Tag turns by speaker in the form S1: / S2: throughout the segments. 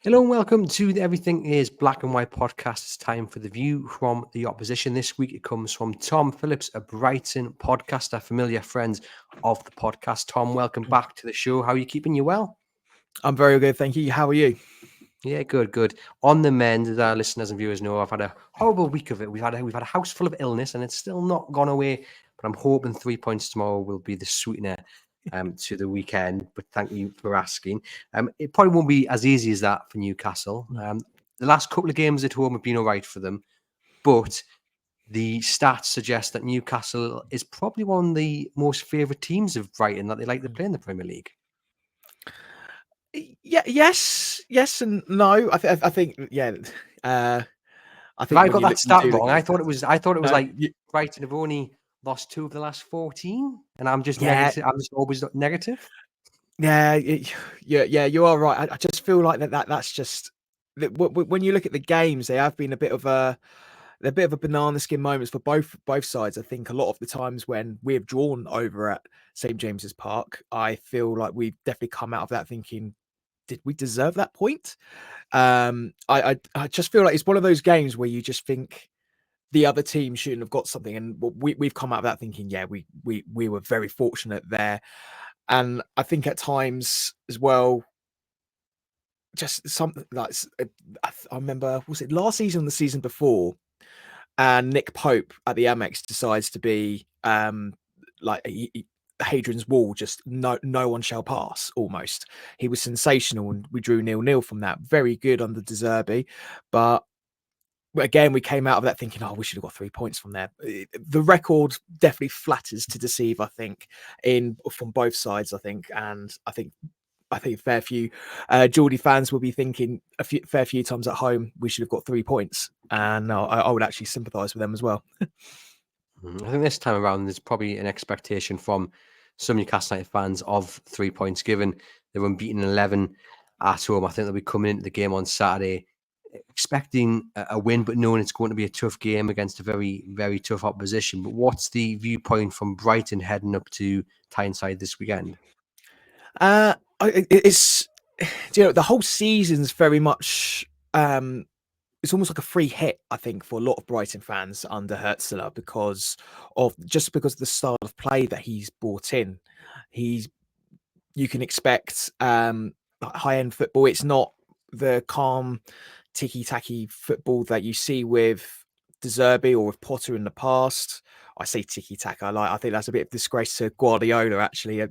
S1: Hello and welcome to the Everything is Black and White podcast. It's time for the view from the opposition. This week it comes from Tom Phillips, a Brighton podcaster, familiar friends of the podcast. Tom, welcome back to the show. How are you keeping? You well?
S2: I'm very good, thank you. How are you?
S1: Yeah, good. On the mend, as our listeners and viewers know, I've had a horrible week of it. We've had a house full of illness, and it's still not gone away. But I'm hoping 3 points tomorrow will be the sweetener to the weekend. But thank you for asking. It probably won't be as easy as that for Newcastle. The last couple of games at home have been all right for them, but the stats suggest that Newcastle is probably one of the most favourite teams of Brighton that they like to play in the Premier League.
S2: Yeah, yes, and no. I think, yeah. I
S1: If
S2: think
S1: I
S2: when
S1: got
S2: you
S1: that
S2: look, you
S1: stat
S2: do look
S1: wrong,
S2: at
S1: I
S2: the
S1: thought it
S2: stats.
S1: was
S2: No,
S1: like Brighton have only lost 2 of the last 14, and I'm just
S2: yeah,
S1: negative. I'm just always negative.
S2: yeah, yeah. You are right. I just feel like that's just when you look at the games, they have been they're a bit of a banana skin moments for both sides. I think a lot of the times when we've drawn over at St James's Park, I feel like we've definitely come out of that thinking, did we deserve that point? I just feel like it's one of those games where you just think the other team shouldn't have got something, and we've come out of that thinking, yeah, we were very fortunate there. And I think at times as well, just something like I remember, was it last season or the season before? And Nick Pope at the Amex decides to be Hadrian's Wall, just no one shall pass. Almost, he was sensational, and we drew 0-0 from that. Very good under De Zerbi, but again, we came out of that thinking, oh, we should have got 3 points from there. The record definitely flatters to deceive, I think, from both sides. And I think fair few Geordie fans will be thinking fair few times at home we should have got 3 points, and I would actually sympathise with them as well.
S1: I think this time around, there's probably an expectation from some Newcastle United fans of 3 points, given they were unbeaten 11 at home. I think they'll be coming into the game on Saturday expecting a win, but knowing it's going to be a tough game against a very, very tough opposition. But what's the viewpoint from Brighton heading up to Tyneside this weekend?
S2: It's the whole season's very much it's almost like a free hit, I think, for a lot of Brighton fans under Hertzler because of the style of play that he's brought in. You can expect high end football. It's not the calm ticky-tacky football that you see with De Zerbi or with Potter in the past. I say ticky-tack. I think that's a bit of disgrace to Guardiola. Actually,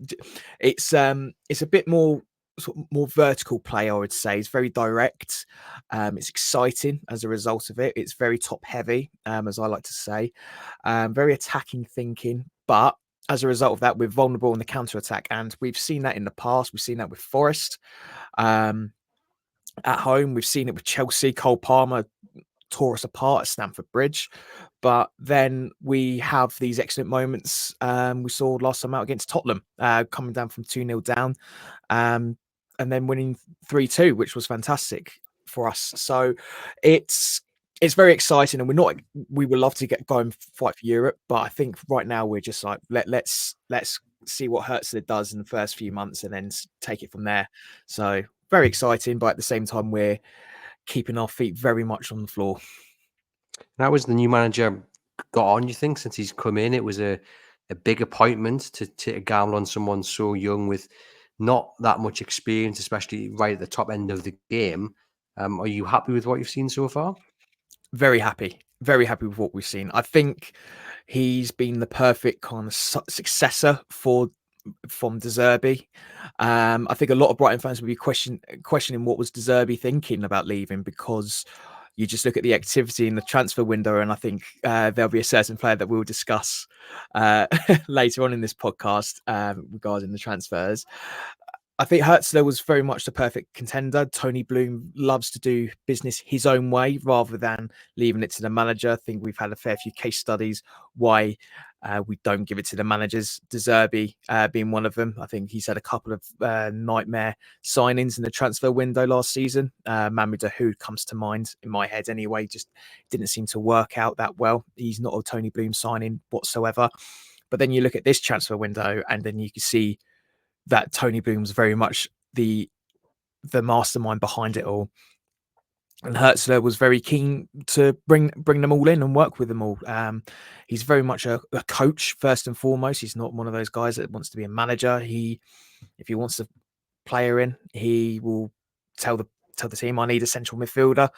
S2: it's a bit more sort of more vertical play. I would say it's very direct. It's exciting as a result of it. It's very top heavy, as I like to say. Very attacking thinking, but as a result of that, we're vulnerable in the counter attack, and we've seen that in the past. We've seen that with Forest. At home, we've seen it with Chelsea. Cole Palmer tore us apart at Stamford Bridge, but then we have these excellent moments. We saw last time out against Tottenham, coming down from 2-0 down, and then winning 3-2, which was fantastic for us. So it's very exciting, and we would love to get going, fight for Europe, but I think right now we're just like let's see what Hertzler does in the first few months, and then take it from there. So very exciting, but at the same time we're keeping our feet very much on the floor.
S1: How was the new manager got on, you think, since he's come in? It was a big appointment to take a gamble on someone so young with not that much experience, especially right at the top end of the game. Are you happy with what you've seen so far?
S2: Very happy with what we've seen. I think he's been the perfect kind of successor from De Zerbi. I think a lot of Brighton fans would be questioning what was De Zerbi thinking about leaving, because you just look at the activity in the transfer window, and I think there'll be a certain player that we'll discuss later on in this podcast regarding the transfers. I think Hertzler was very much the perfect contender. Tony Bloom loves to do business his own way rather than leaving it to the manager. I think we've had a fair few case studies why we don't give it to the managers. De Zerbi being one of them. I think he's had a couple of nightmare signings in the transfer window last season. Mamadou Dahoud comes to mind in my head anyway. Just didn't seem to work out that well. He's not a Tony Bloom signing whatsoever. But then you look at this transfer window, and then you can see that Tony Bloom was very much the the mastermind behind it all. And Hertzler was very keen to bring them all in and work with them all. He's very much a coach first and foremost. He's not one of those guys that wants to be a manager. If he wants a player in, he will tell the team, I need a central midfielder.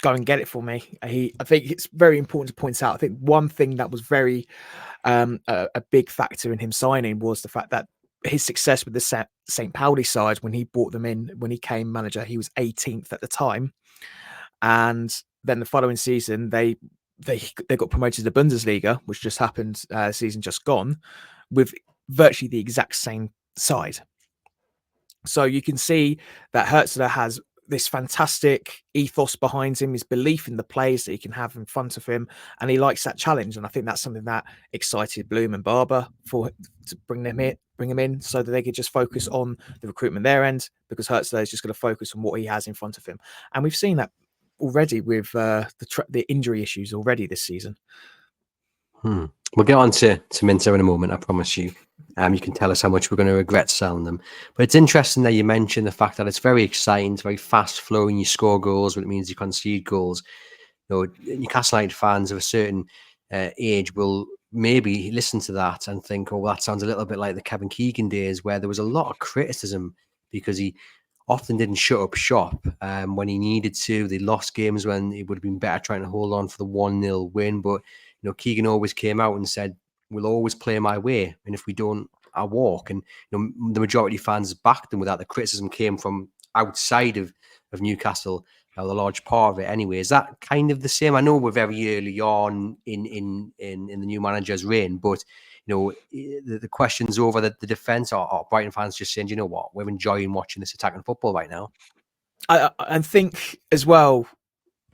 S2: Go and get it for me. I think it's very important to point out. I think one thing that was very a big factor in him signing was the fact that his success with the St. Pauli side, when he brought them in, when he came manager, he was 18th at the time. And then the following season, they got promoted to the Bundesliga, which just happened season just gone, with virtually the exact same side. So you can see that Hertzler has this fantastic ethos behind him, his belief in the players that he can have in front of him, and he likes that challenge. And I think that's something that excited Bloom and Barber to bring them in, so that they could just focus on the recruitment their end, because Hertzler is just going to focus on what he has in front of him. And we've seen that already with the injury issues already this season.
S1: We'll get on to Minter in a moment, I promise you. You can tell us how much we're going to regret selling them. But it's interesting that you mentioned the fact that it's very exciting, it's very fast flowing. You score goals, but it means you concede goals. Newcastle United fans of a certain age will maybe listen to that and think, oh, well, that sounds a little bit like the Kevin Keegan days, where there was a lot of criticism because he often didn't shut up shop when he needed to. They lost games when it would have been better trying to hold on for the 1-0 win. But Keegan always came out and said, we'll always play my way, and if we don't, I walk. And the majority of fans backed them with that. The criticism came from outside of Newcastle, a large part of it anyway. Is that kind of the same? I know we're very early on in the new manager's reign, but the questions over the defence, or Brighton fans just saying, you know what, we're enjoying watching this attacking football right now.
S2: I think as well,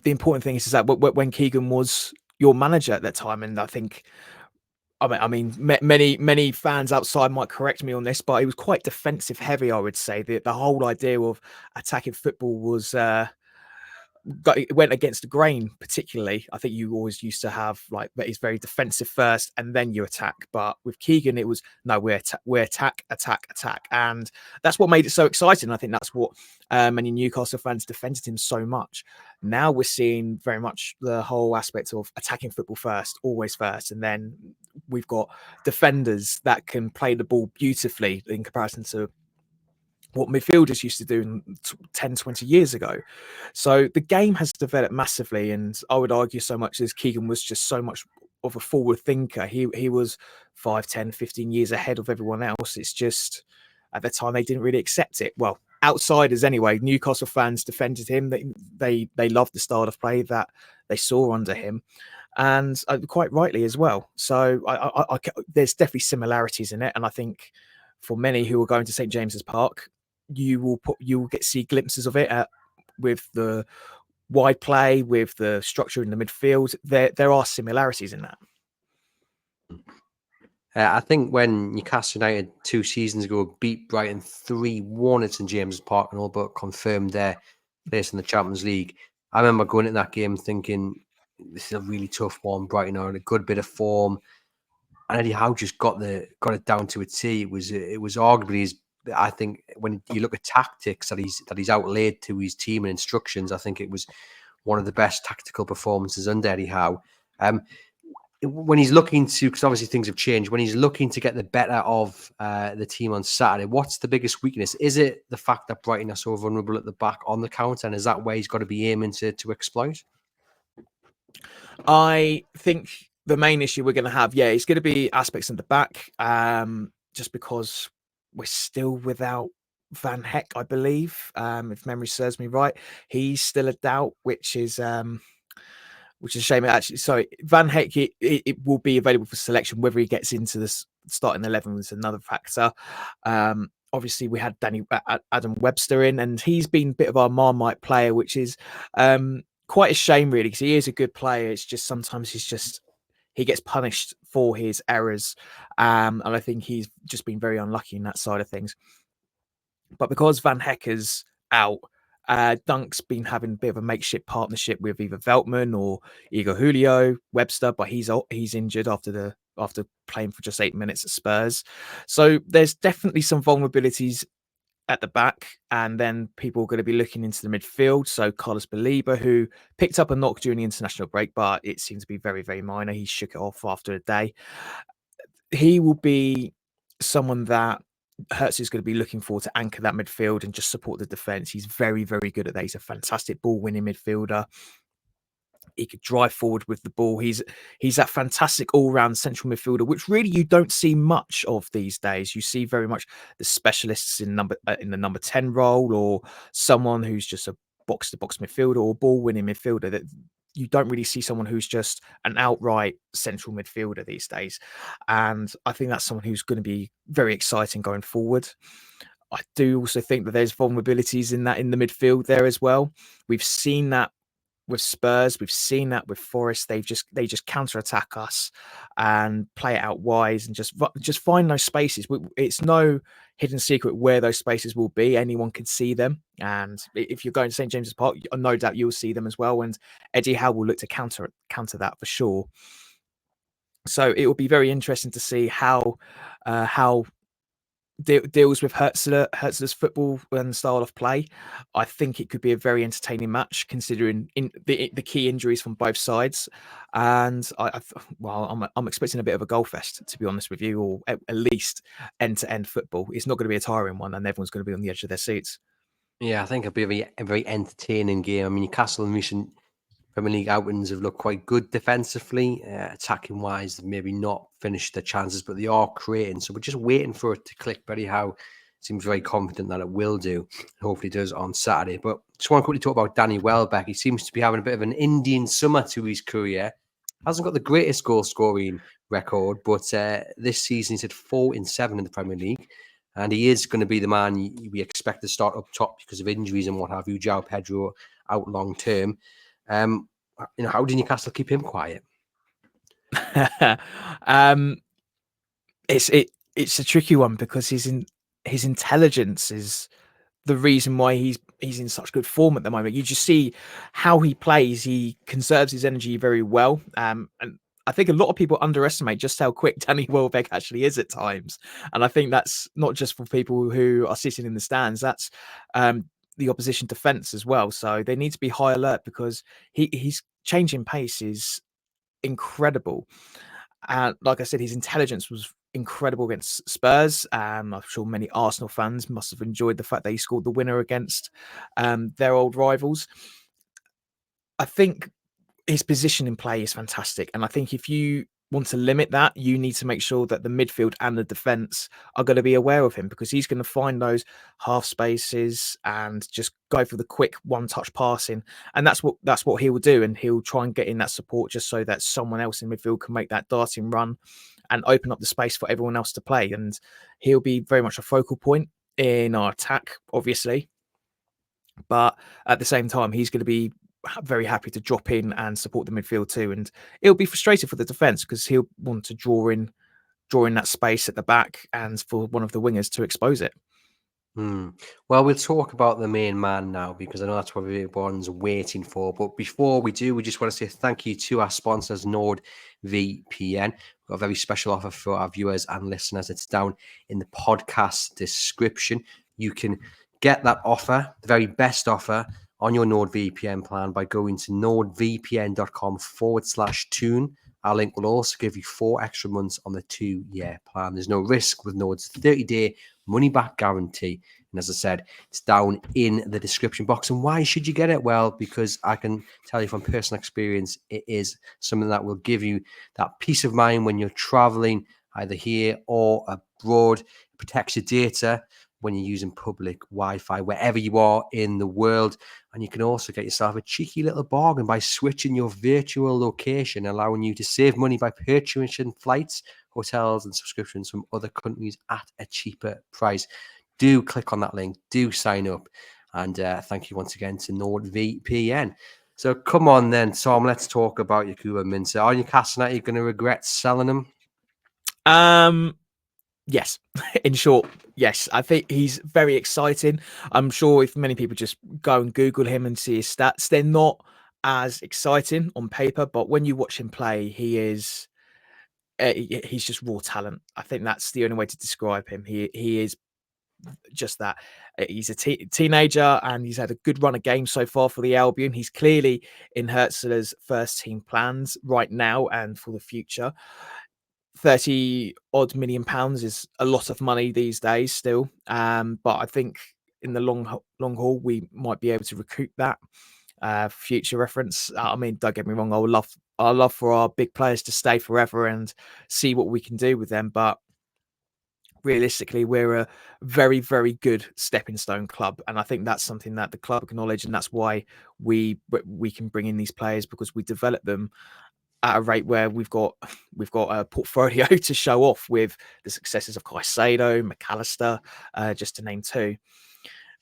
S2: the important thing is that when Keegan was your manager at that time, and I mean, many fans outside might correct me on this, but it was quite defensive heavy, I would say. The whole idea of attacking football was it went against the grain, particularly. I think you always used to have like that is very defensive first and then you attack. But with Keegan, it was no, we're attack, and that's what made it so exciting. I think that's what many Newcastle fans defended him so much. Now we're seeing very much the whole aspect of attacking football first, always first, and then we've got defenders that can play the ball beautifully in comparison to what midfielders used to do 10, 20 years ago. So the game has developed massively, and I would argue so much as Keegan was just so much of a forward thinker. He was 5, 10, 15 years ahead of everyone else. It's just at the time they didn't really accept it. Well, outsiders anyway. Newcastle fans defended him. They loved the style of play that they saw under him, and quite rightly as well. So there's definitely similarities in it, and I think for many who are going to St James's Park, you will see glimpses of it with the wide play, with the structure in the midfield. There are similarities in that.
S1: I think when Newcastle United 2 seasons ago beat Brighton 3-1 at St James's Park and all but confirmed their place in the Champions League, I remember going into that game thinking, this is a really tough one. Brighton are in a good bit of form, and Eddie Howe just got it down to a T. It was arguably I think when you look at tactics that he's outlaid to his team and instructions, I think it was one of the best tactical performances under Eddie Howe. When he's looking to, because obviously things have changed, when he's looking to get the better of the team on Saturday, what's the biggest weakness? Is it the fact that Brighton are so vulnerable at the back on the counter, and is that where he's got to be aiming to exploit?
S2: I think the main issue we're going to have, it's going to be aspects in the back, just because we're still without Van Heck, I believe, if memory serves me right. He's still a doubt, which is a shame. Actually, sorry, Van Heck, it will be available for selection. Whether he gets into the starting 11 is another factor. Obviously, we had Adam Webster in, and he's been a bit of our Marmite player, which is quite a shame, really, because he is a good player. It's just sometimes he gets punished for his errors, and I think he's just been very unlucky in that side of things. But because Van Heck is out, Dunk's been having a bit of a makeshift partnership with either Veltman or Igor Julio Webster, but he's injured after playing for just 8 minutes at Spurs. So there's definitely some vulnerabilities at the back, and then people are going to be looking into the midfield. So Carlos Baleba, who picked up a knock during the international break, but it seemed to be very, very minor. He shook it off after a day. He will be someone that Hertz is going to be looking for to anchor that midfield and just support the defense. He's very, very good at that. He's a fantastic ball winning midfielder. He could drive forward with the ball. He's that fantastic all-round central midfielder, which really you don't see much of these days. You see very much the specialists in the number 10 role, or someone who's just a box-to-box midfielder or ball-winning midfielder. That you don't really see someone who's just an outright central midfielder these days. And I think that's someone who's going to be very exciting going forward. I do also think that there's vulnerabilities in the midfield there as well. We've seen that with Spurs, we've seen that with Forest. They just counter-attack us and play it out wide and just find those spaces. It's no hidden secret where those spaces will be. Anyone can see them, and if you're going to St James's Park, no doubt you'll see them as well. And Eddie Howe will look to counter that for sure. So it will be very interesting to see how deals with Hertzler's football and style of play. I think it could be a very entertaining match, considering the key injuries from both sides. And I'm expecting a bit of a goal fest, to be honest with you, or at least end-to-end football. It's not going to be a tiring one, and everyone's going to be on the edge of their seats.
S1: Yeah, I think it'll be a very entertaining game. I mean, Newcastle in recent Premier League outings have looked quite good defensively. Attacking wise, they've maybe not finished their chances, but they are creating. So we're just waiting for it to click. Eddie Howe seems very confident that it will do. Hopefully it does on Saturday. But just want to quickly talk about Danny Welbeck. He seems to be having a bit of an Indian summer to his career. Hasn't got the greatest goal scoring record, but this season he's had 4 in 7 in the Premier League. And he is going to be the man we expect to start up top because of injuries and what have you. João Pedro out long term. How did Newcastle keep him quiet?
S2: It's a tricky one because his intelligence is the reason why he's in such good form at the moment. You just see how he plays. He conserves his energy very well. And I think a lot of people underestimate just how quick Danny Welbeck actually is at times. And I think that's not just for people who are sitting in the stands. That's the opposition defense as well. So they need to be high alert because he's changing pace is incredible. And like I said, his intelligence was incredible against Spurs. I'm sure many Arsenal fans must have enjoyed the fact that he scored the winner against their old rivals. I think his position in play is fantastic. And I think if you want to limit that, you need to make sure that the midfield and the defense are going to be aware of him, because he's going to find those half spaces and just go for the quick one-touch passing. And that's what he will do. And he'll try and get in that support just so that someone else in midfield can make that darting run and open up the space for everyone else to play. And he'll be very much a focal point in our attack, obviously. But at the same time, he's going to be very happy to drop in and support the midfield too, and it'll be frustrating for the defense because he'll want to draw in that space at the back and for one of the wingers to expose it.
S1: Well, we'll talk about the main man now because I know that's what everyone's waiting for. But before we do, we just want to say thank you to our sponsors, Nord VPN. We've got a very special offer for our viewers and listeners. It's down in the podcast description. You can get that offer, the very best offer, on your NordVPN plan by going to nordvpn.com/tune. Our link will also give you 4 extra months on the 2-year plan. There's no risk with Nord's 30-day money-back guarantee. And as I said, it's down in the description box. And why should you get it? Well, because I can tell you from personal experience, it is something that will give you that peace of mind when you're traveling, either here or abroad. It protects your data when you're using public Wi-Fi, wherever you are in the world. And you can also get yourself a cheeky little bargain by switching your virtual location, allowing you to save money by purchasing flights, hotels, and subscriptions from other countries at a cheaper price. Do click on that link, do sign up. And thank you once again to NordVPN. So come on then, Tom, let's talk about Yakuba Mensah. Are Newcastle United going to regret selling him?
S2: Yes. In short, yes. I think he's very exciting. I'm sure if many people just go and Google him and see his stats, they're not as exciting on paper, but when you watch him play, he's just raw talent. I think that's the only way to describe him. He is just that. He's a teenager, and he's had a good run of games so far for the Albion. He's clearly in Hertzler's first team plans right now and for the future. 30 odd £million is a lot of money these days still, but I think in the long haul we might be able to recoup that. Future reference, I mean, don't get me wrong, I love for our big players to stay forever and see what we can do with them, but realistically we're a very, very good stepping stone club, and I think that's something that the club acknowledge, and that's why we can bring in these players, because we develop them at a rate where we've got a portfolio to show off with the successes of Caicedo, McAllister, just to name two.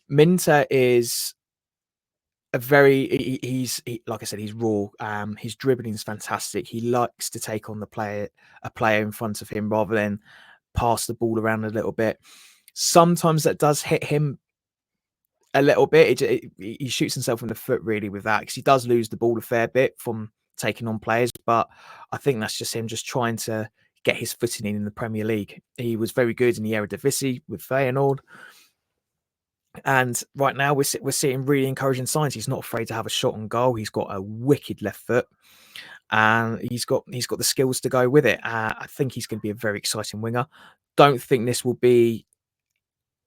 S2: Minter is he's like I said, he's raw. His dribbling is fantastic. He likes to take on a player in front of him rather than pass the ball around a little bit. Sometimes that does hit him a little bit. He shoots himself in the foot really with that, because he does lose the ball a fair bit from taking on players, but I think that's just him just trying to get his footing in the Premier League. He was very good in the Eredivisie with Feyenoord, and right now we're seeing really encouraging signs. He's not afraid to have a shot on goal. He's got a wicked left foot, and he's got the skills to go with it. I think he's going to be a very exciting winger. Don't think this will be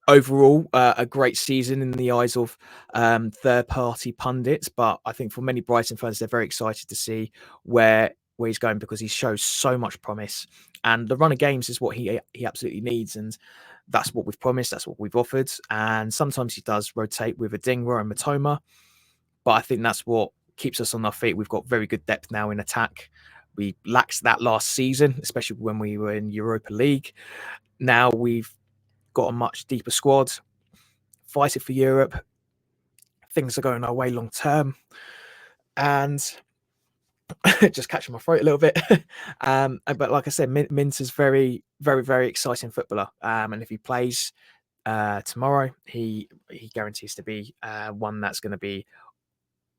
S2: overall a great season in the eyes of third-party pundits, but I think for many Brighton fans, they're very excited to see where he's going, because he shows so much promise, and the run of games is what he absolutely needs, and that's what we've promised, that's what we've offered. And sometimes he does rotate with Adingra and Matoma, but I think that's what keeps us on our feet. We've got very good depth now in attack. We lacked that last season, especially when we were in Europa League. Now we've got a much deeper squad, fighting for Europe. Things are going our way long term, and just catching my throat a little bit. But like I said, Minter's very, very, very exciting footballer, and if he plays tomorrow, he guarantees to be one that's going to be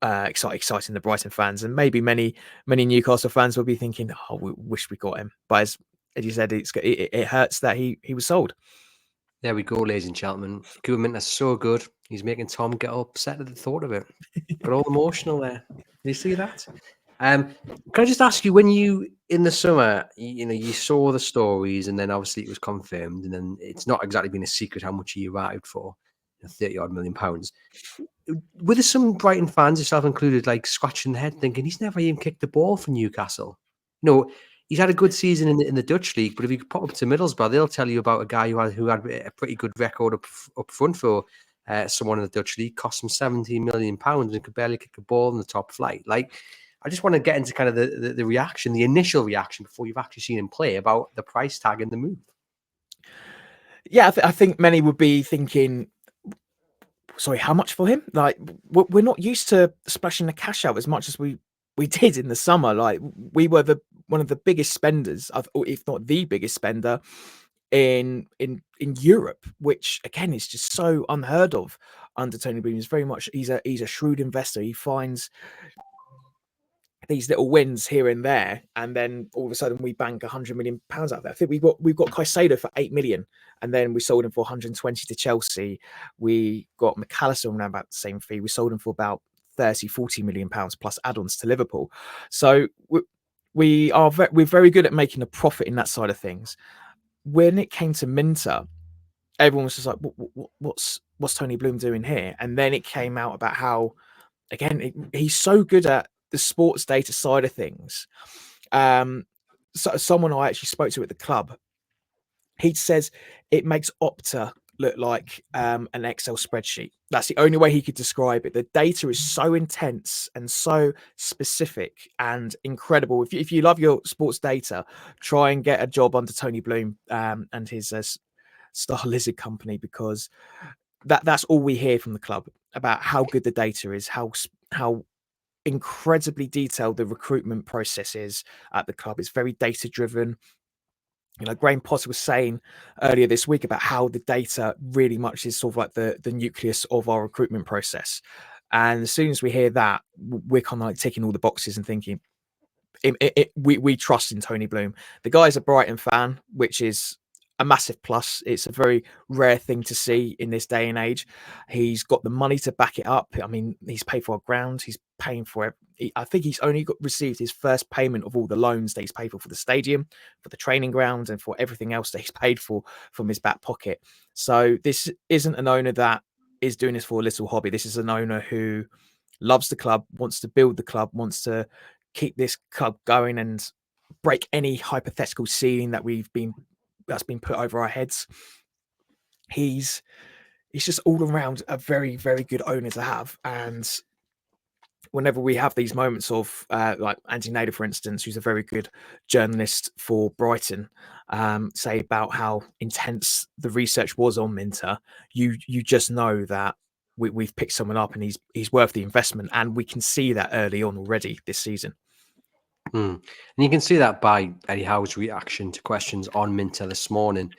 S2: exciting the Brighton fans, and maybe many Newcastle fans will be thinking, "Oh, we wish we got him." But as you said, it hurts that he was sold.
S1: There we go, ladies and gentlemen. Koeman is so good. He's making Tom get upset at the thought of it. Got all emotional there. Did you see that? Can I just ask you, when you, in the summer, you saw the stories, and then obviously it was confirmed, and then it's not exactly been a secret how much he arrived for, 30 odd £million. Were there some Brighton fans, yourself included, like scratching their head thinking he's never even kicked the ball for Newcastle? He's had a good season in the Dutch league, but if you pop up to Middlesbrough, they'll tell you about a guy who had a pretty good record up front for someone in the Dutch league, cost him £17 million and could barely kick a ball in the top flight. Like, I just want to get into kind of the reaction, the initial reaction before you've actually seen him play, about the price tag and the move.
S2: Yeah, I think many would be thinking, sorry, how much for him? Like, we're not used to splashing the cash out as much as we did in the summer. Like, we were one of the biggest spenders, if not the biggest spender in Europe, which again is just so unheard of under Tony Bloom. He's a shrewd investor. He finds these little wins here and there, and then all of a sudden we bank £100 million out of that. I think we've got Caicedo for £8 million, and then we sold him for 120 to Chelsea. We got McAllister around about the same fee. We sold him for about 30-40 million pounds plus add-ons to Liverpool. So we're very good at making a profit in that side of things. When it came to Minter, everyone was just like, what's Tony Bloom doing here? And then it came out about how, again, he's so good at the sports data side of things. So someone I actually spoke to at the club, he says it makes Opta look like an Excel spreadsheet. That's the only way he could describe it. The data is so intense and so specific and incredible. If you love your sports data, try and get a job under Tony Bloom and his Star Lizard company, because that's all we hear from the club about how good the data is, how incredibly detailed the recruitment process is at the club. It's very data driven. Graham Potter was saying earlier this week about how the data really much is sort of like the nucleus of our recruitment process. And as soon as we hear that, we're kind of like ticking all the boxes and thinking, we trust in Tony Bloom. The guy's a Brighton fan, which is a massive plus. It's a very rare thing to see in this day and age. He's got the money to back it up. I mean, he's paid for our ground. He's paying for it. I think he's only received his first payment of all the loans that he's paid for the stadium, for the training ground, and for everything else that he's paid for from his back pocket. So this isn't an owner that is doing this for a little hobby. This is an owner who loves the club, wants to build the club, wants to keep this club going and break any hypothetical ceiling that's been put over our heads. He's just all around a very, very good owner to have. And whenever we have these moments of like Andy Nader, for instance, who's a very good journalist for Brighton, say about how intense the research was on Minter, you just know that we've picked someone up and he's worth the investment, and we can see that early on already this season.
S1: And you can see that by Eddie Howe's reaction to questions on Minter this morning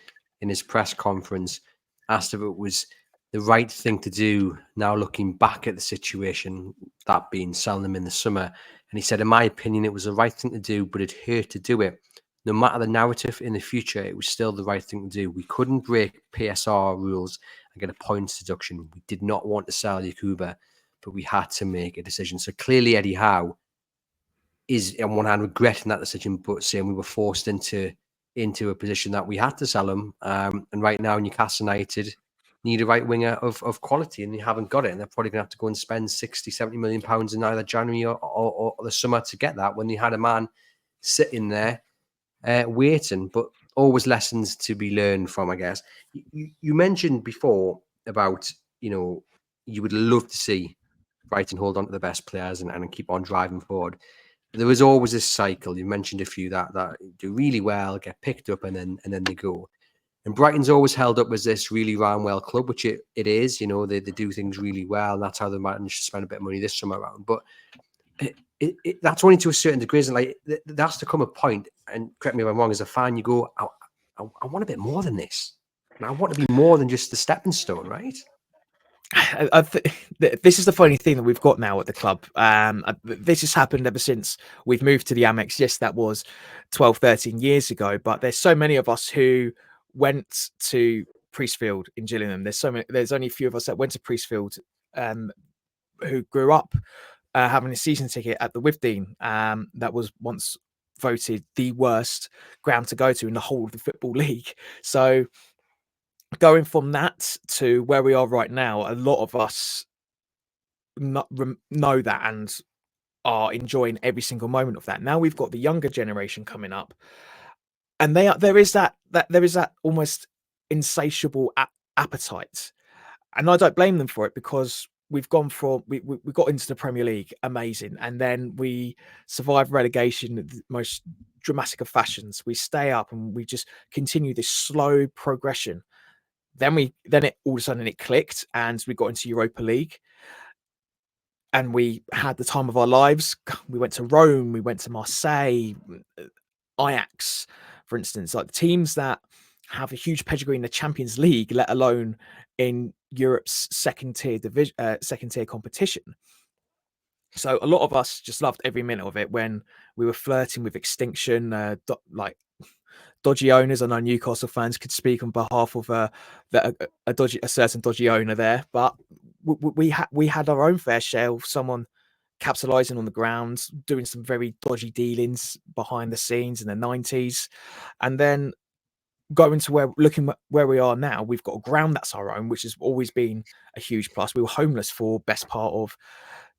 S1: in his press conference, asked if it was the right thing to do now looking back at the situation, that being selling them in the summer. And he said, in my opinion, it was the right thing to do, but it hurt to do it. No matter the narrative in the future, it was still the right thing to do. We couldn't break PSR rules and get a points deduction. We did not want to sell Yakuba, but we had to make a decision. So clearly Eddie Howe is on one hand regretting that decision, but saying we were forced into a position that we had to sell him. And right now, Newcastle United need a right winger of quality, and they haven't got it. And they're probably going to have to go and spend 60, 70 million pounds in either January or the summer to get that, when they had a man sitting there waiting. But always lessons to be learned from, I guess. You mentioned before about, you would love to see Brighton hold on to the best players and keep on driving forward. There was always this cycle. You mentioned a few that do really well, get picked up, and then they go. And Brighton's always held up as this really ran well club, which it is. They do things really well, and that's how they managed to spend a bit of money this summer around. But that's only to a certain degree. And like there has to come a point, and correct me if I'm wrong, as a fan, you go, I want a bit more than this, and I want to be more than just the stepping stone, right?
S2: This is the funny thing that we've got now at the club. This has happened ever since we've moved to the Amex. Yes, that was 12, 13 years ago, but there's so many of us who went to Priestfield in Gillingham. There's only a few of us that went to Priestfield who grew up having a season ticket at the Withdean, that was once voted the worst ground to go to in the whole of the Football League. So going from that to where we are right now, a lot of us know that and are enjoying every single moment of that. Now we've got the younger generation coming up, and there is that almost insatiable appetite, and I don't blame them for it, because we've gone from we got into the Premier League, amazing, and then we survived relegation in the most dramatic of fashions. We stay up and we just continue this slow progression. Then it all of a sudden it clicked, and we got into Europa League, and we had the time of our lives. We went to Rome, we went to Marseille, Ajax, for instance, like teams that have a huge pedigree in the Champions League, let alone in Europe's second tier competition. So a lot of us just loved every minute of it. When we were flirting with extinction, like dodgy owners. I know Newcastle fans could speak on behalf of a certain dodgy owner there, but we had our own fair share of someone capitalizing on the ground, doing some very dodgy dealings behind the scenes in the 90s, and then going to looking where we are now. We've got a ground that's our own, which has always been a huge plus. We were homeless for best part of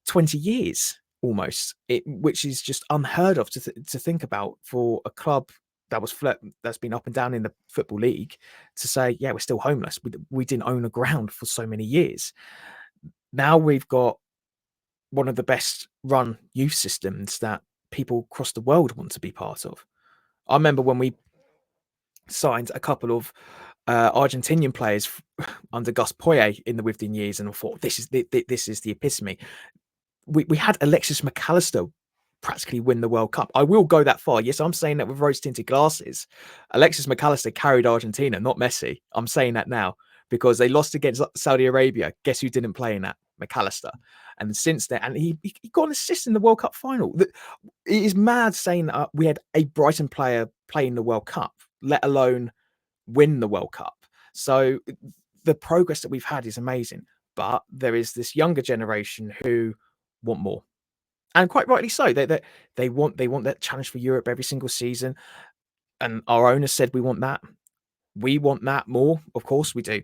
S2: 20 years almost, which is just unheard of to think about for a club that's been up and down in the Football League, to say, yeah, we're still homeless. We didn't own a ground for so many years. Now we've got one of the best run youth systems that people across the world want to be part of. I remember when we signed a couple of Argentinian players under Gus Poyet in the Withdean years, and I thought, this is the epitome. We had Alexis McAllister practically win the World Cup. I will go that far. Yes, I'm saying that with rose-tinted glasses. Alexis McAllister carried Argentina, not Messi. I'm saying that now because they lost against Saudi Arabia. Guess who didn't play in that? McAllister. And since then, and he got an assist in the World Cup final. It is mad saying that we had a Brighton player playing the World Cup, let alone win the World Cup. So the progress that we've had is amazing, but there is this younger generation who want more, and quite rightly so. They want that challenge for Europe every single season, and our owner said we want that. We want that more, of course we do.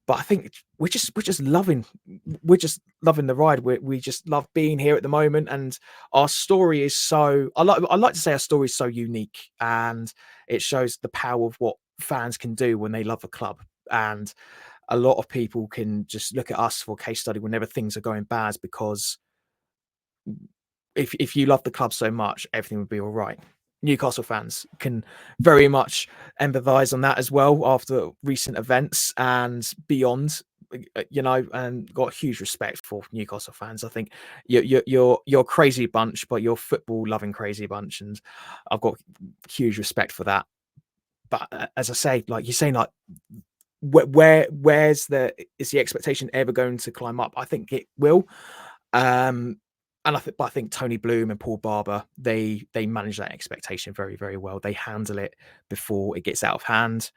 S2: But I think we're just loving the ride. We just love being here at the moment, and our story is so. I like to say our story is so unique, and it shows the power of what fans can do when they love a club. And a lot of people can just look at us for a case study whenever things are going bad, because if you love the club so much, everything would be all right. Newcastle fans can very much empathise on that as well after recent events and beyond, and got huge respect for Newcastle fans. I think you're a crazy bunch, but you're a football loving crazy bunch, and I've got huge respect for that. But as I say, like you're saying, like where's is the expectation ever going to climb up? I think it will. And I think Tony Bloom and Paul Barber, they manage that expectation very, very well. They handle it before it gets out of hand,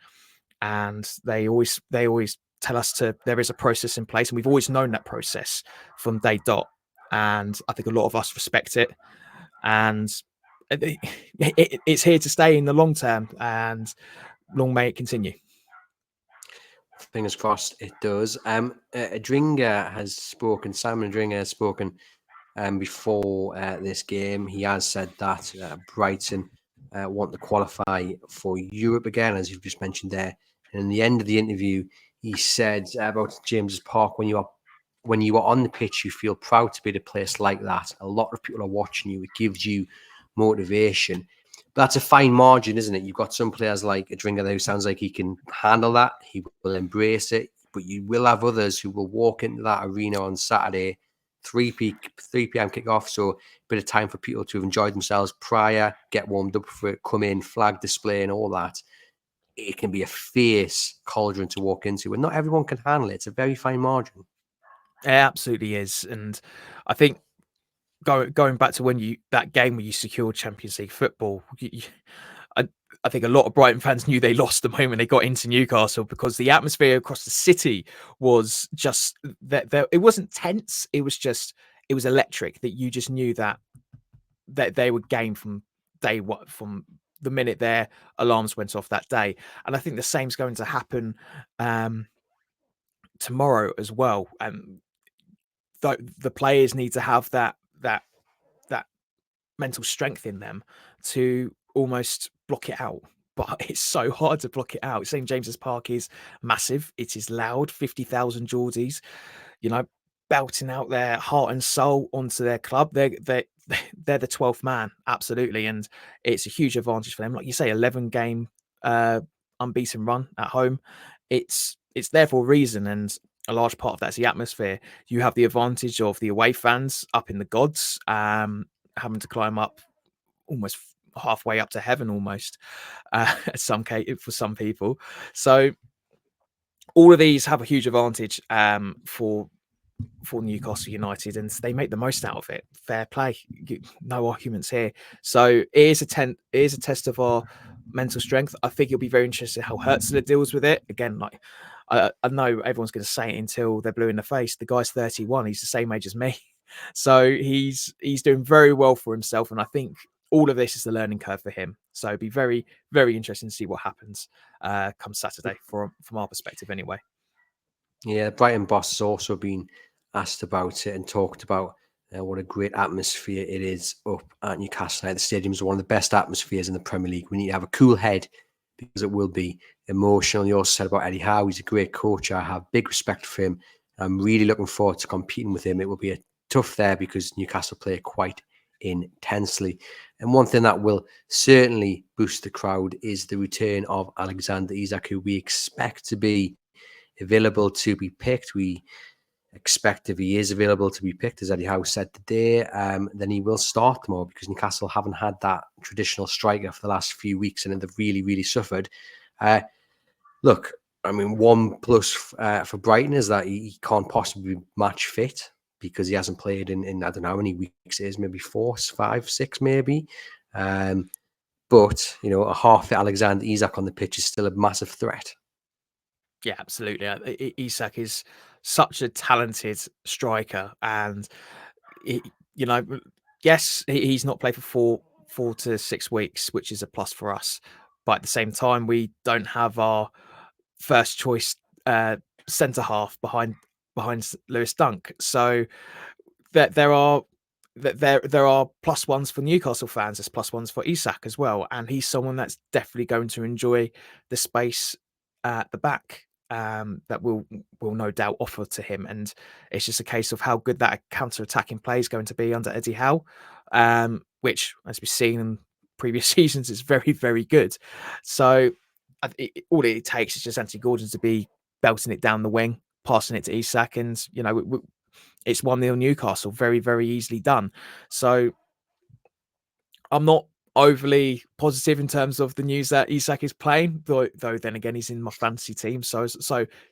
S2: and they always tell us there is a process in place, and we've always known that process from day dot. And I think a lot of us respect it, and it's here to stay in the long term, and long may it continue.
S1: Fingers crossed it does. Adringa has spoken. Simon Adringa has spoken before this game. He has said that Brighton want to qualify for Europe again, as you've just mentioned there. And in the end of the interview, he said about James's Park, when you are on the pitch, you feel proud to be at a place like that. A lot of people are watching you. It gives you motivation. But that's a fine margin, isn't it? You've got some players like Adringa who sounds like he can handle that. He will embrace it. But you will have others who will walk into that arena on Saturday, 3 p.m. kickoff, so a bit of time for people to have enjoyed themselves prior, get warmed up for it, come in, flag display and all that. It can be a fierce cauldron to walk into, and not everyone can handle it. It's a very fine margin.
S2: It absolutely is. And I think going back to that game where you secured Champions League football, I think a lot of Brighton fans knew they lost the moment they got into Newcastle, because the atmosphere across the city was just that. It wasn't tense. It was electric. That you just knew that they were game from day one, from the minute their alarms went off that day. And I think the same's going to happen tomorrow as well. And the players need to have that mental strength in them to almost block it out. But it's so hard to block it out. St James's Park is massive. It is loud. 50,000 Geordies, belting out their heart and soul onto their club. They're the 12th man, absolutely, and it's a huge advantage for them. Like you say, 11-game unbeaten run at home. It's there for a reason, and a large part of that's the atmosphere. You have the advantage of the away fans up in the gods, having to climb up almost halfway up to heaven, almost for some people. So all of these have a huge advantage for Newcastle United, and they make the most out of it. Fair play, no arguments here. So it is a test of our mental strength. I think it'll be very interesting how Hertzler deals with it. Again, like I know everyone's going to say it until they're blue in the face. The guy's 31. He's the same age as me. So he's doing very well for himself, and I think all of this is the learning curve for him. So it'd be very, very interesting to see what happens come Saturday from our perspective anyway.
S1: Yeah, Brighton boss has also been asked about it and talked about what a great atmosphere it is up at Newcastle. The stadium is one of the best atmospheres in the Premier League. We need to have a cool head, because it will be emotional. You also said about Eddie Howe. He's a great coach. I have big respect for him. I'm really looking forward to competing with him. It will be tough there because Newcastle play quite intensely. And one thing that will certainly boost the crowd is the return of Alexander Isak, who we expect to be available to be picked. We expect, if he is available to be picked, as Eddie Howe said today, then he will start tomorrow, because Newcastle haven't had that traditional striker for the last few weeks, and they've really, really suffered. Look, I mean, one plus for Brighton is that he can't possibly be match fit, because he hasn't played in I don't know how many weeks it is, maybe 4, 5, 6 maybe. But But, you know, a half-fit Alexander Isak on the pitch is still a massive threat.
S2: Yeah, absolutely. Isak is such a talented striker, and you know, yes, he's not played for 4 to 6 weeks, which is a plus for us. But at the same time, we don't have our first choice centre half behind Lewis Dunk. So there are there are plus ones for Newcastle fans. There's plus ones for Isak as well, and he's someone that's definitely going to enjoy the space at the back that will no doubt offer to him. And it's just a case of how good that counter-attacking play is going to be under Eddie Howe, which, as we've seen in previous seasons, is very, very good. So all it takes is just Anthony Gordon to be belting it down the wing, passing it to Isak, and you know it's 1-0 Newcastle, very, very easily done. So I'm not overly positive in terms of the news that Isak is playing, though then again, he's in my fantasy team. So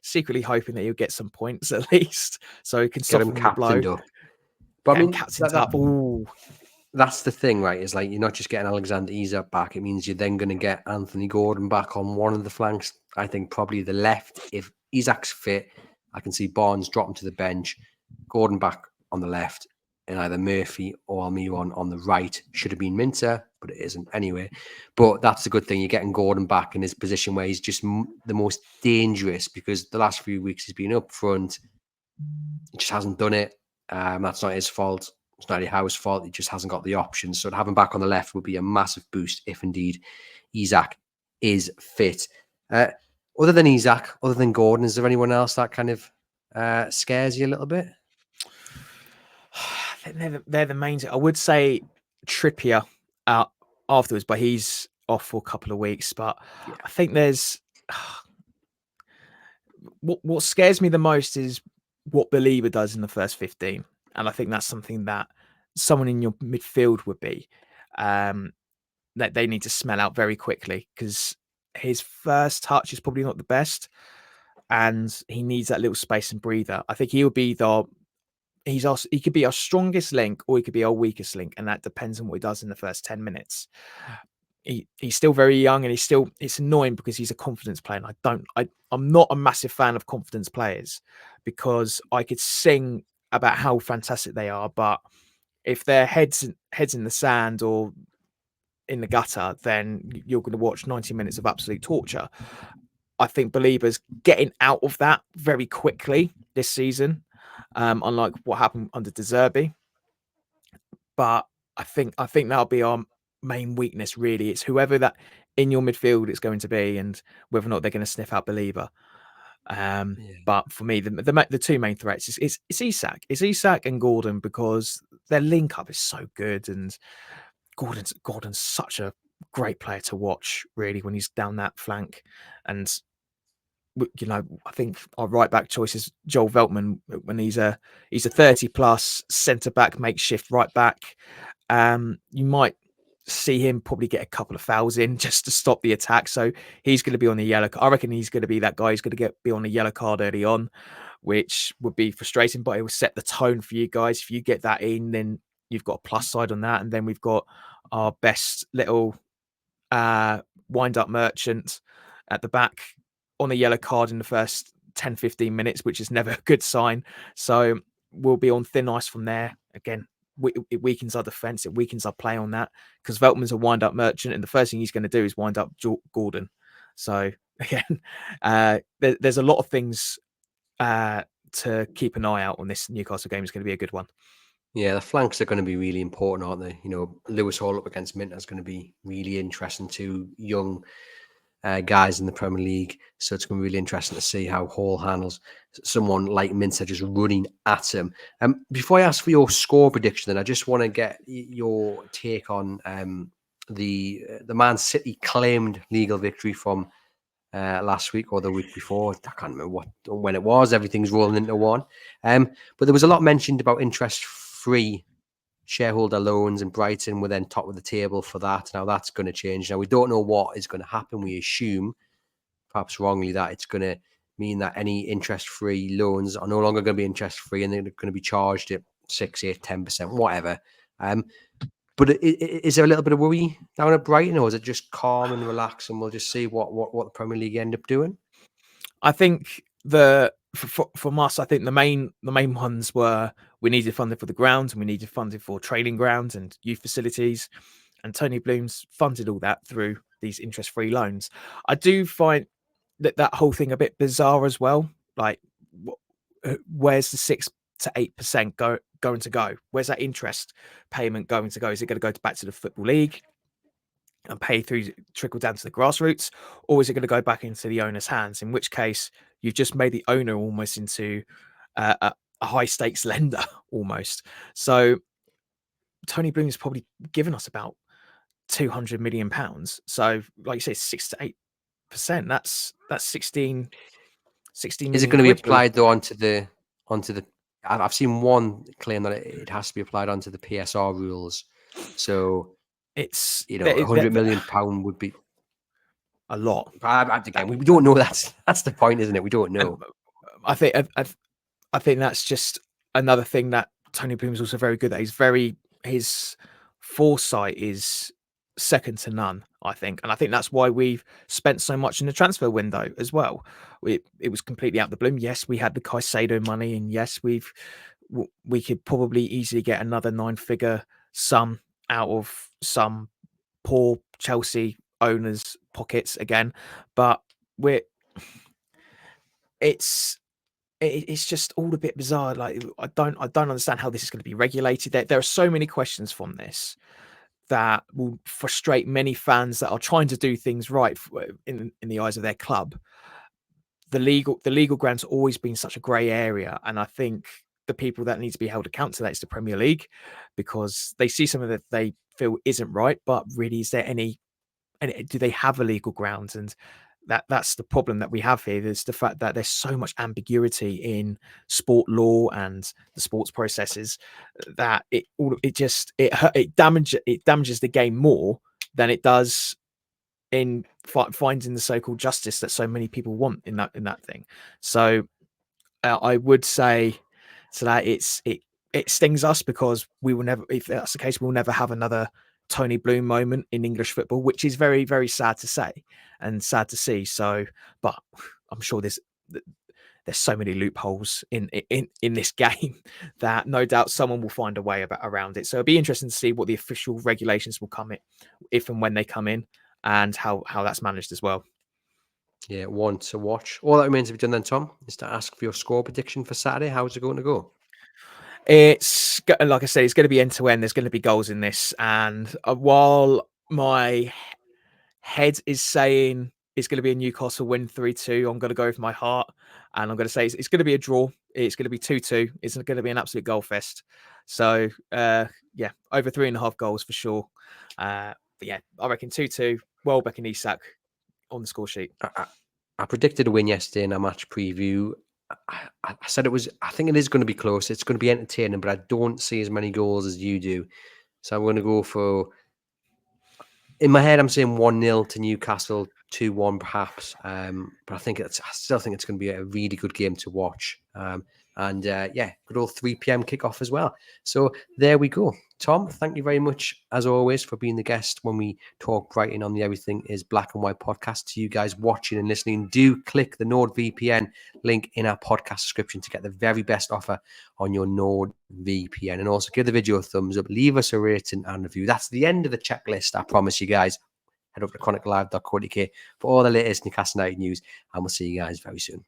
S2: secretly hoping that he'll get some points at least, so he can
S1: Get him
S2: soften the blow.
S1: captained up. But I mean,
S2: captained up. Ooh.
S1: That's the thing, right? Is like you're not just getting Alexander Isak back. It means you're then going to get Anthony Gordon back on one of the flanks. I think probably the left. If Isak's fit, I can see Barnes dropping to the bench, Gordon back on the left, and either Murphy or Almiron on the right. Should have been Minter, but it isn't anyway. But that's a good thing. You're getting Gordon back in his position where he's just the most dangerous, because the last few weeks he's been up front. He just hasn't done it. That's not his fault. It's not Howe's fault. He just hasn't got the options. So to have him back on the left would be a massive boost if indeed Isak is fit. Other than Isak, other than Gordon, is there anyone else that kind of scares you a little bit?
S2: I think they're the main. I would say Trippier out afterwards, but he's off for a couple of weeks. But yeah. I think there's what scares me the most is what Belieber does in the first 15. And I think that's something that someone in your midfield would be that they need to smell out very quickly, because his first touch is probably not the best, and he needs that little space and breather. I think he would be he could be our strongest link, or he could be our weakest link, and that depends on what he does in the first 10 minutes. He's still very young, and it's annoying because he's a confidence player. And I'm not a massive fan of confidence players, because I could sing about how fantastic they are, but if their heads in the sand or in the gutter, then you're going to watch 90 minutes of absolute torture. I think Belieber's getting out of that very quickly this season, unlike what happened under De Zerbi. But I think that'll be our main weakness, really. It's whoever that in your midfield is going to be, and whether or not they're going to sniff out Belieber. But for me, the two main threats is Isak. It's Isak and Gordon, because their link up is so good, and Gordon's such a great player to watch, really, when he's down that flank. And you know, I think our right back choice is Joel Veltman, when he's a 30+ centre back, makeshift right back. You might see him probably get a couple of fouls in just to stop the attack. So he's going to be on the yellow. I reckon he's going to be that guy who's going to be on the yellow card early on, which would be frustrating, but it will set the tone for you guys. If you get that in, then you've got a plus side on that. And then we've got our best little wind-up merchant at the back on the yellow card in the first 10-15 minutes, which is never a good sign. So we'll be on thin ice from there. Again, it weakens our defense. It weakens our play on that, because Veltman's a wind-up merchant, and the first thing he's going to do is wind up Gordon. So again, there's a lot of things to keep an eye out on. This Newcastle game is going to be a good one.
S1: Yeah, the flanks are going to be really important, aren't they? You know, Lewis Hall up against Minter is going to be really interesting. Two young guys in the Premier League, so it's going to be really interesting to see how Hall handles someone like Minter just running at him. Before I ask for your score prediction, then I just want to get your take on the Man City claimed legal victory from last week or the week before. I can't remember when it was. Everything's rolling into one. But there was a lot mentioned about interest-free shareholder loans, and Brighton were then top of the table for that. Now that's going to change. Now we don't know what is going to happen. We assume, perhaps wrongly, that it's going to mean that any interest-free loans are no longer going to be interest-free, and they're going to be charged at 6, 8, 10%, whatever. But But is there a little bit of worry down at Brighton, or is it just calm and relax, and we'll just see what the Premier League end up doing?
S2: I think from us, I think the main ones were we needed funding for the grounds and we needed funding for training grounds and youth facilities, and Tony Bloom's funded all that through these interest-free loans. I do find that whole thing a bit bizarre as well. Like, where's the 6 to 8% going to go? Where's that interest payment going to go? Is it going to go back to the Football League and pay through, trickle down to the grassroots, or is it going to go back into the owner's hands? In which case, you've just made the owner almost into a high stakes lender almost. So Tony Bloom's probably given us about £200 million. So, like you say, 6 to 8%. That's 16
S1: Is
S2: million
S1: it going to be
S2: quid.
S1: applied though onto the? I've seen one claim that it has to be applied onto the PSR rules. So
S2: It's
S1: £100 million would be
S2: a lot.
S1: Again, we don't know. That's the point, isn't it? We don't know.
S2: I think that's just another thing that Tony Bloom's also very good at. His foresight is second to none, I think. And I think that's why we've spent so much in the transfer window as well. It was completely out the bloom. Yes, we had the Caicedo money, and yes, we could probably easily get another 9-figure sum out of some poor Chelsea owners' pockets again. But it's just all a bit bizarre. Like, I don't understand how this is going to be regulated. There are so many questions from this that will frustrate many fans that are trying to do things right in the eyes of their club. The legal ground's always been such a grey area, and I think the people that need to be held account to that is the Premier League, because they see something that they feel isn't right, but really, is there any do they have a legal ground? And that's the problem that we have here. There's the fact that there's so much ambiguity in sport law and the sports processes that it damages the game more than it does in finding the so-called justice that so many people want in that thing. So I would say to that it stings us, because we will never, if that's the case, we'll never have another Tony Bloom moment in English football, which is very, very sad to say and sad to see. So, but I'm sure there's so many loopholes in this game that no doubt someone will find a way around it. So it'll be interesting to see what the official regulations will come in, if and when they come in, and how that's managed as well.
S1: Yeah, one to watch. All that remains to be done then, Tom, is to ask for your score prediction for Saturday. How's it going to go?
S2: It's, like I say, it's going to be end to end. There's going to be goals in this, and while my head is saying it's going to be a Newcastle win 3-2, I'm going to go with my heart, and I'm going to say it's going to be a draw. It's going to be 2-2. It's going to be an absolute goal fest. So yeah, over 3.5 goals for sure. But yeah, I reckon 2-2. Welbeck and Isak on the score sheet.
S1: I predicted a win yesterday in our match preview. I said it was. I think it is going to be close. It's going to be entertaining, but I don't see as many goals as you do. So I'm going to go for. In my head, I'm saying 1-0 to Newcastle, 2-1 perhaps. But I still think it's going to be a really good game to watch. And yeah, good old 3 p.m. kickoff as well. So there we go. Tom, thank you very much, as always, for being the guest when we talk Brighton on the Everything is Black and White podcast. To you guys watching and listening, do click the NORD VPN link in our podcast description to get the very best offer on your NORD VPN. And also give the video a thumbs up, leave us a rating and review. That's the end of the checklist, I promise you guys. Head over to chroniclelive.co.uk for all the latest Newcastle United news, and we'll see you guys very soon.